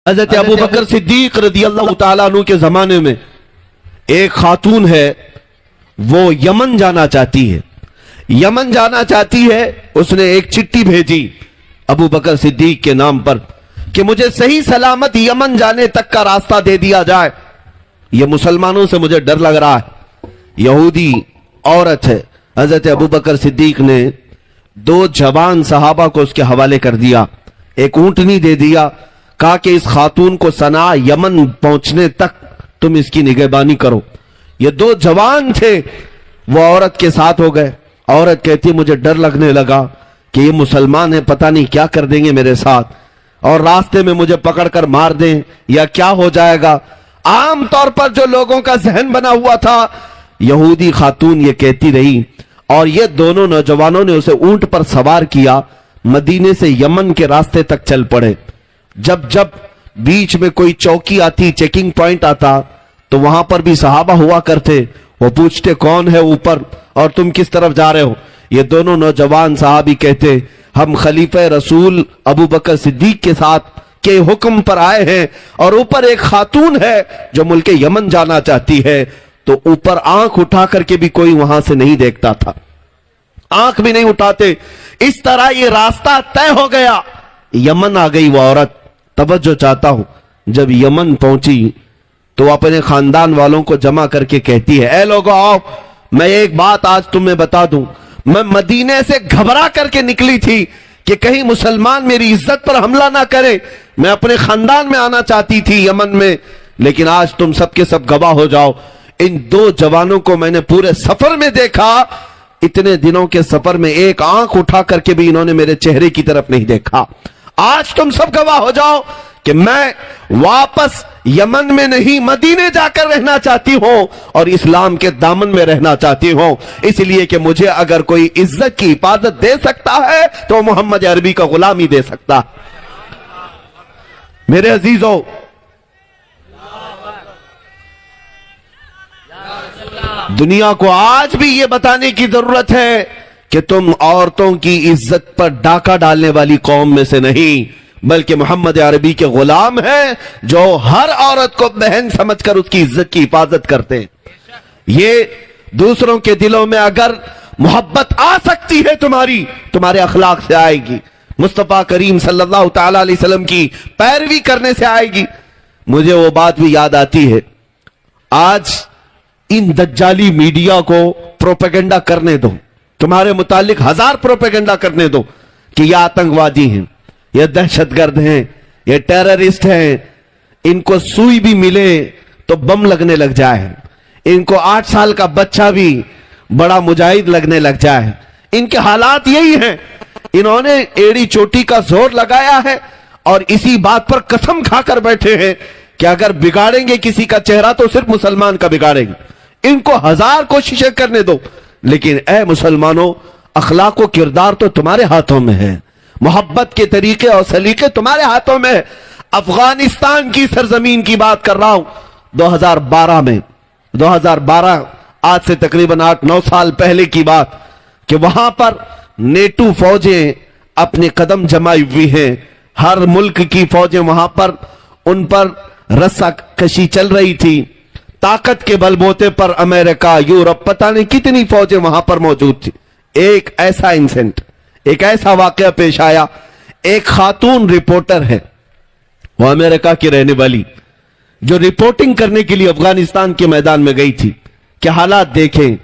حضرت ابو بکر صدیق رضی اللہ تعالیٰ عنہ کے زمانے میں ایک خاتون ہے، وہ یمن جانا چاہتی ہے، یمن جانا چاہتی ہے۔ اس نے ایک چٹھی بھیجی ابو بکر صدیق کے نام پر کہ مجھے صحیح سلامت یمن جانے تک کا راستہ دے دیا جائے، یہ مسلمانوں سے مجھے ڈر لگ رہا ہے۔ یہودی عورت ہے۔ حضرت ابو بکر صدیق نے 2 جوان صحابہ کو اس کے حوالے کر دیا، ایک اونٹنی دے دیا، کہا کہ اس خاتون کو صنعاء یمن پہنچنے تک تم اس کی نگہبانی کرو۔ یہ 2 جوان تھے، وہ عورت کے ساتھ ہو گئے۔ عورت کہتی مجھے ڈر لگنے لگا کہ یہ مسلمان ہیں، پتہ نہیں کیا کر دیں گے میرے ساتھ، اور راستے میں مجھے پکڑ کر مار دیں یا کیا ہو جائے گا۔ عام طور پر جو لوگوں کا ذہن بنا ہوا تھا، یہودی خاتون یہ کہتی رہی، اور یہ دونوں نوجوانوں نے اسے اونٹ پر سوار کیا، مدینے سے یمن کے راستے تک چل پڑے۔ جب بیچ میں کوئی چوکی آتی، چیکنگ پوائنٹ آتا، تو وہاں پر بھی صحابہ ہوا کرتے، وہ پوچھتے کون ہے اوپر اور تم کس طرف جا رہے ہو؟ یہ دونوں نوجوان صحابی کہتے ہم خلیفہ رسول ابو بکر صدیق کے ساتھ کے حکم پر آئے ہیں، اور اوپر ایک خاتون ہے جو ملک یمن جانا چاہتی ہے۔ تو اوپر آنکھ اٹھا کر کے بھی کوئی وہاں سے نہیں دیکھتا تھا، آنکھ بھی نہیں اٹھاتے۔ اس طرح یہ راستہ طے ہو گیا، یمن آ گئی وہ عورت۔ توجہ چاہتا ہوں، جب یمن پہنچی تو اپنے خاندان والوں کو جمع کر کے کہتی ہے اے لوگو آؤ، میں ایک بات آج تمہیں بتا دوں، میں مدینے سے گھبرا کر کے نکلی تھی کہ کہیں مسلمان میری عزت پر حملہ نہ کرے، میں اپنے خاندان میں آنا چاہتی تھی یمن میں، لیکن آج تم سب کے سب گواہ ہو جاؤ، ان 2 جوانوں کو میں نے پورے سفر میں دیکھا، اتنے دنوں کے سفر میں ایک آنکھ اٹھا کر کے بھی انہوں نے میرے چہرے کی طرف نہیں دیکھا۔ آج تم سب گواہ ہو جاؤ کہ میں واپس یمن میں نہیں، مدینے جا کر رہنا چاہتی ہوں اور اسلام کے دامن میں رہنا چاہتی ہوں، اس لیے کہ مجھے اگر کوئی عزت کی حفاظت دے سکتا ہے تو محمد عربی کا غلام ہی دے سکتا۔ میرے عزیزوں، دنیا کو آج بھی یہ بتانے کی ضرورت ہے کہ تم عورتوں کی عزت پر ڈاکہ ڈالنے والی قوم میں سے نہیں، بلکہ محمد عربی کے غلام ہیں جو ہر عورت کو بہن سمجھ کر اس کی عزت کی حفاظت کرتے ہیں۔ یہ دوسروں کے دلوں میں اگر محبت آ سکتی ہے تمہارے اخلاق سے آئے گی، مصطفیٰ کریم صلی اللہ تعالی علیہ وسلم کی پیروی کرنے سے آئے گی۔ مجھے وہ بات بھی یاد آتی ہے، آج ان دجالی میڈیا کو پروپیگنڈا کرنے دو، تمہارے متعلق 1000 پروپیگنڈا کرنے دو کہ یہ آتنکوادی ہیں، یہ دہشت گرد ہیں، یہ ٹیررسٹ ہیں، ان کو سوئی بھی ملے تو بم لگنے لگ جائے، ان کو 8 سال کا بچہ بھی بڑا مجاہد لگنے لگ جائے۔ ان کے حالات یہی ہیں، انہوں نے ایڑی چوٹی کا زور لگایا ہے اور اسی بات پر قسم کھا کر بیٹھے ہیں کہ اگر بگاڑیں گے کسی کا چہرہ تو صرف مسلمان کا بگاڑیں گے۔ ان کو 1000 کوششیں کرنے دو، لیکن اے مسلمانوں، اخلاق و کردار تو تمہارے ہاتھوں میں ہے، محبت کے طریقے اور سلیقے تمہارے ہاتھوں میں۔ افغانستان کی سرزمین کی بات کر رہا ہوں، 2012 آج سے تقریباً 8-9 سال پہلے کی بات، کہ وہاں پر نیٹو فوجیں اپنے قدم جمائی ہوئی ہیں، ہر ملک کی فوجیں وہاں پر، ان پر رسا کشی چل رہی تھی، طاقت کے بل بوتے پر امریکہ، یورپ، پتہ نہیں کتنی فوجیں وہاں پر موجود تھی۔ ایک ایسا انسیڈنٹ، ایک ایسا واقعہ پیش آیا، ایک خاتون رپورٹر ہے، وہ امریکہ کی رہنے والی، جو رپورٹنگ کرنے کے لیے افغانستان کے میدان میں گئی تھی کہ حالات دیکھیں۔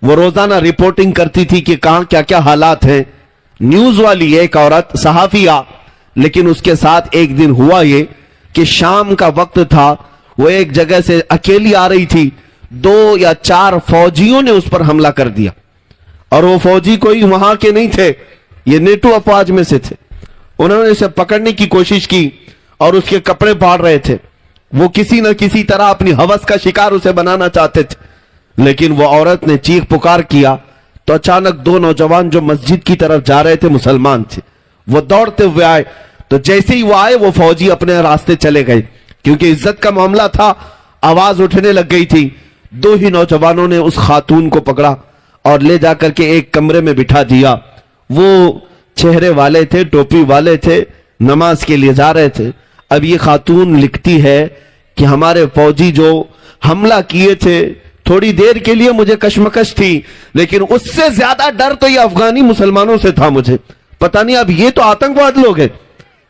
وہ روزانہ رپورٹنگ کرتی تھی کہ کہاں کیا کیا حالات ہیں۔ نیوز والی ایک عورت صحافیہ، لیکن اس کے ساتھ ایک دن ہوا یہ کہ شام کا وقت تھا، وہ ایک جگہ سے اکیلی آ رہی تھی، 2 یا 4 فوجیوں نے اس پر حملہ کر دیا، اور وہ فوجی کوئی وہاں کے نہیں تھے، یہ نیٹو افواج میں سے تھے۔ انہوں نے اسے پکڑنے کی کوشش کی اور اس کے کپڑے پھاڑ رہے تھے، وہ کسی نہ کسی طرح اپنی ہوس کا شکار اسے بنانا چاہتے تھے، لیکن وہ عورت نے چیخ پکار کیا تو اچانک 2 نوجوان جو مسجد کی طرف جا رہے تھے، مسلمان تھے، وہ دوڑتے ہوئے آئے، تو جیسے ہی وہ آئے وہ فوجی اپنے راستے چلے گئے، کیونکہ عزت کا معاملہ تھا، آواز اٹھنے لگ گئی تھی۔ 2 ہی نوجوانوں نے اس خاتون کو پکڑا اور لے جا کر کے ایک کمرے میں بٹھا دیا۔ وہ چہرے والے تھے، ٹوپی والے تھے، نماز کے لیے جا رہے تھے۔ اب یہ خاتون لکھتی ہے کہ ہمارے فوجی جو حملہ کیے تھے تھوڑی دیر کے لیے مجھے کشمکش تھی، لیکن اس سے زیادہ ڈر تو یہ افغانی مسلمانوں سے تھا مجھے. پتہ نہیں اب یہ تو آتنکواد لوگ ہیں،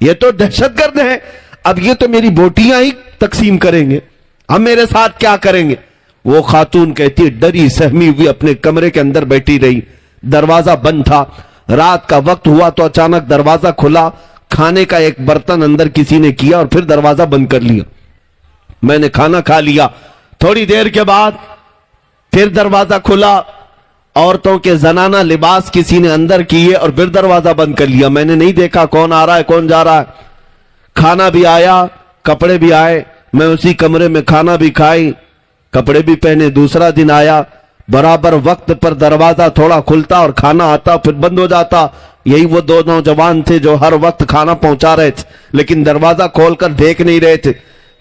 یہ تو دہشت گرد ہیں، اب یہ تو میری بوٹیاں ہی تقسیم کریں گے، ہم میرے ساتھ کیا کریں گے. وہ خاتون کہتی ڈری سہمی ہوئی اپنے کمرے کے اندر بیٹھی رہی. دروازہ بند تھا، رات کا وقت ہوا تو اچانک دروازہ کھلا، کھانے کا ایک برتن اندر کسی نے کیا اور پھر دروازہ بند کر لیا. میں نے کھانا کھا لیا، تھوڑی دیر کے بعد پھر دروازہ کھلا، عورتوں کے زنانہ لباس کسی نے اندر کیے اور پھر دروازہ بند کر لیا. میں نے نہیں دیکھا کون آ رہا ہے کون جا رہا ہے. کھانا بھی آیا، کپڑے بھی آئے، میں اسی کمرے میں کھانا بھی کھائی، کپڑے بھی پہنے. دوسرا دن آیا، برابر وقت پر دروازہ تھوڑا کھلتا اور کھانا آتا پھر بند ہو جاتا. یہی وہ دو نوجوان تھے جو ہر وقت کھانا پہنچا رہے تھے لیکن دروازہ کھول کر دیکھ نہیں رہے تھے.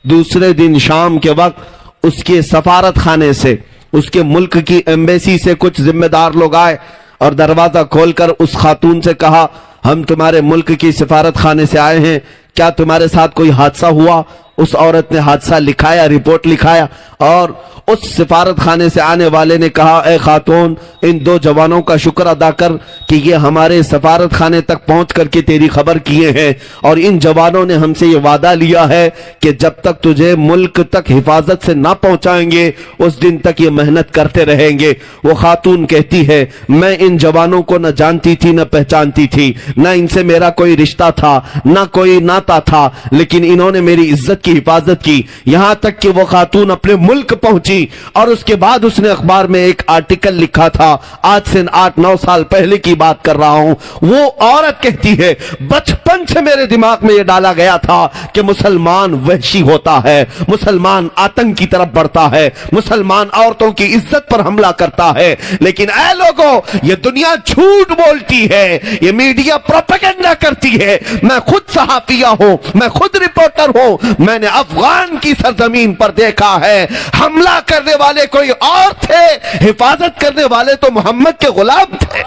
دوسرے دن شام کے وقت اس کے سفارت خانے سے، اس کے ملک کی ایمبیسی سے کچھ ذمہ دار لوگ آئے اور دروازہ کھول کر اس خاتون سے کہا ہم تمہارے ملک کی سفارت خانے سے آئے ہیں، کیا تمہارے ساتھ کوئی حادثہ ہوا؟ اس عورت نے حادثہ لکھایا، رپورٹ لکھایا اور اس سفارت خانے سے آنے والے نے کہا اے خاتون ان دو جوانوں کا شکر ادا کر کہ یہ ہمارے سفارت خانے تک پہنچ کر کے تیری خبر کیے ہیں، اور ان جوانوں نے ہم سے یہ وعدہ لیا ہے کہ جب تک تجھے ملک تک حفاظت سے نہ پہنچائیں گے اس دن تک یہ محنت کرتے رہیں گے. وہ خاتون کہتی ہے میں ان جوانوں کو نہ جانتی تھی نہ پہچانتی تھی، نہ ان سے میرا کوئی رشتہ تھا نہ کوئی ناتا تھا، لیکن انہوں نے میری عزت کی حفاظت کی. یہاں تک کہ وہ خاتون اپنے ملک پہنچی اور اس کے بعد اس نے اخبار میں ایک آرٹیکل لکھا تھا، آج سے 8-9 سال پہلے کی بات کر رہا ہوں. وہ عورت کہتی ہے بچپن سے میرے دماغ میں یہ ڈالا گیا تھا کہ مسلمان وحشی ہوتا ہے، مسلمان آتنک کی طرف بڑھتا ہے، مسلمان عورتوں کی عزت پر حملہ کرتا ہے. لیکن اے لوگوں یہ دنیا جھوٹ بولتی ہے، یہ میڈیا پروپیگنڈا کرتی ہے. میں خود صحافیہ ہوں، میں خود رپورٹر ہوں، میں نے افغان کی سرزمین پر دیکھا ہے حملہ کرنے والے کوئی اور تھے، حفاظت کرنے والے تو محمد کے غلام تھے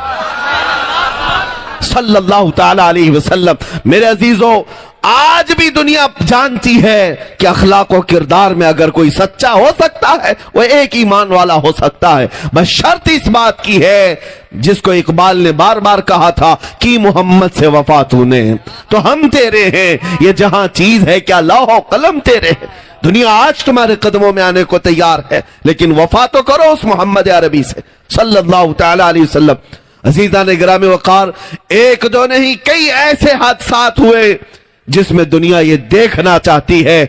صلی اللہ تعالی علیہ وسلم. میرے عزیزوں آج بھی دنیا جانتی ہے کہ اخلاق و کردار میں اگر کوئی سچا ہو سکتا ہے وہ ایک ایمان والا ہو سکتا ہے، بس شرط اس بات کی ہے جس کو اقبال نے بار بار کہا تھا کہ محمد سے وفا تو نے تو ہم تیرے ہیں، یہ جہاں چیز ہے کیا لوح و قلم تیرے ہیں. دنیا آج تمہارے قدموں میں آنے کو تیار ہے لیکن وفا تو کرو اس محمد عربی سے صلی اللہ تعالی علیہ وسلم. عزیزان گرامی وقار، ایک دو نہیں کئی ایسے حادثات ہوئے جس میں دنیا یہ دیکھنا چاہتی ہے